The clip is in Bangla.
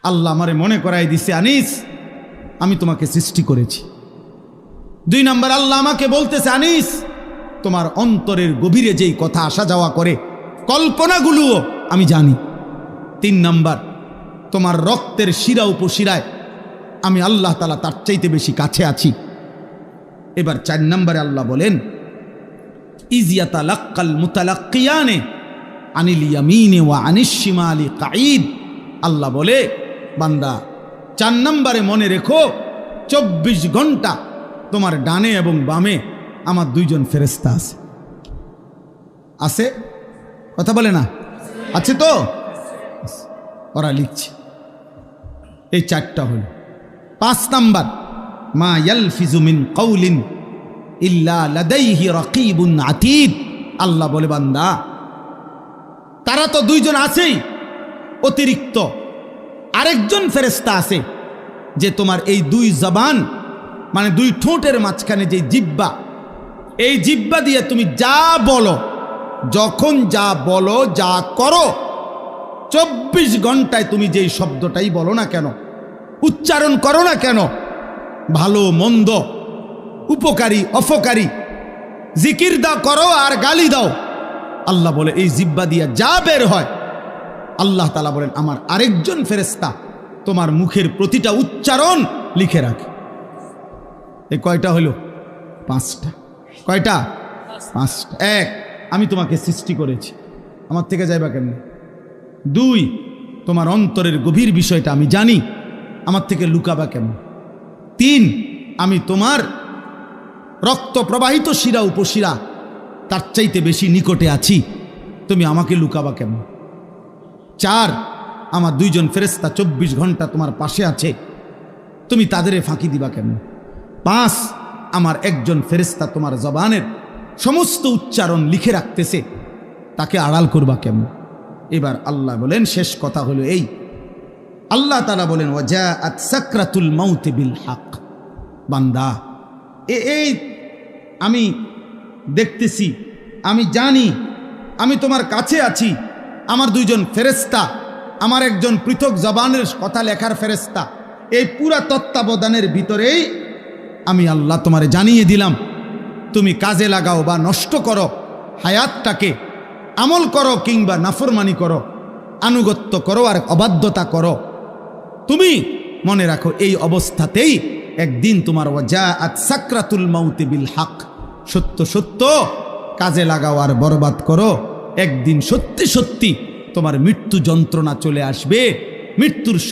আল্লাহ আমারে মনে করাই দিছে, আনিস আমি তোমাকে সৃষ্টি করেছি। 2 নাম্বার, আল্লাহ আমাকে বলতেছে, আনিস তোমার অন্তরের গভীরে যেই কথা আসা যাওয়া করে কল্পনাগুলোও আমি জানি। 3 নাম্বার, তোমার রক্তের শিরা উপশিরায় আমি আল্লাহ তাআলা তার চাইতে বেশি কাছে আছি। এবার 4 নম্বরে আল্লাহ বলেন, ইজিয়াতালাক্কাল মুতালাক্কিয়ানে আনিল ইয়ামিনে ওয়া আনিশ শিমালি কাঈদ। আল্লাহ বলে, বান্দা 4 নম্বরে মনে রেখো, 24 ঘন্টা তোমার ডানে এবং বামে আমার 2 জন ফেরেশতা আছে। আছে? কথা বলে না? আছে তো? ওরা লিখছে। এই 4টা হল। 5 নাম্বার, মা ইয়ালফিজু মিন কাউলিন ইল্লা লাদাইহি রাকিবুন আতীদ। আল্লাহ বলে, বান্দা তারা তো 2 জন আছেই, অতিরিক্ত আরেকজন ফেরেশতা আছে যে তোমার এই 2 জবান মানে 2 ঠোঁটের মাঝখানে যে জিহ্বা, এই জিহ্বা দিয়ে তুমি যা বলো, যখন যা বলো, যা করো, 24 ঘন্টায় তুমি যেই শব্দটাই বলো না কেন, উচ্চারণ করো না কেন, ভালো মন্দ, উপকারী অপকারী, জিকির দাও করো আর গালি দাও, আল্লাহ বলে এই জিহ্বা দিয়া যা বের হয়, আল্লাহ তাআলা বলেন আমার আরেকজন ফেরেশতা তোমার মুখের প্রতিটা উচ্চারণ লিখে রাখে। এই কয়টা হলো? 5টা। কয়টা? 5টা। 1, আমি তোমাকে সৃষ্টি করেছি, আমার থেকে যাইবা কেমনে? 2, তোমার অন্তরের গভীর বিষয়টা আমি জানি, আমার থেকে লুকাবা কেমন? 3, আমি তোমার রক্ত প্রবাহিত শিরা উপশিরা তার চাইতে বেশি নিকটে আছি, তুমি আমাকে লুকাবা কেমন? 4, আমার 2 জন ফেরেশতা 24 ঘন্টা তোমার পাশে আছে, তুমি তাদের ফাঁকি দিবা কেমন? 5, আমার একজন ফেরেশতা তোমার জবানের সমস্ত উচ্চারণ লিখে রাখতেছে, তাকে আড়াল করবা কেমন? এবার আল্লাহ বলেন, শেষ কথা হলো এই, আল্লাহ তাআলা বলেন, ওয়াজাআত সাকরাতুল মাউত বিল হক। বান্দা এই আমি দেখতেছি, আমি জানি, আমি তোমার কাছে আছি, আমার 2 জন ফেরেশতা, আমার একজন পৃথক জবানের কথা লেখার ফেরেশতা, এই পুরা তত্ত্বাবধানের ভিতরেই আমি আল্লাহ তোমারে জানিয়ে দিলাম, তুমি কাজে লাগাও বা নষ্ট করো হায়াতটাকে, আমল করো কিংবা নাফরমানি করো, আনুগত্য করো আর অবাধ্যতা করো, তুমি মনে রাখো এই অবস্থাতেই একদিন তোমার ওয়াজাআত সাকরাতুল মাউত বিল হক, সত্য সত্য কাজে লাগাও আর বরবাদ করো, একদিন সত্যি সত্যি তোমার মৃত্যু যন্ত্রণা চলে আসবে, মৃত্যুর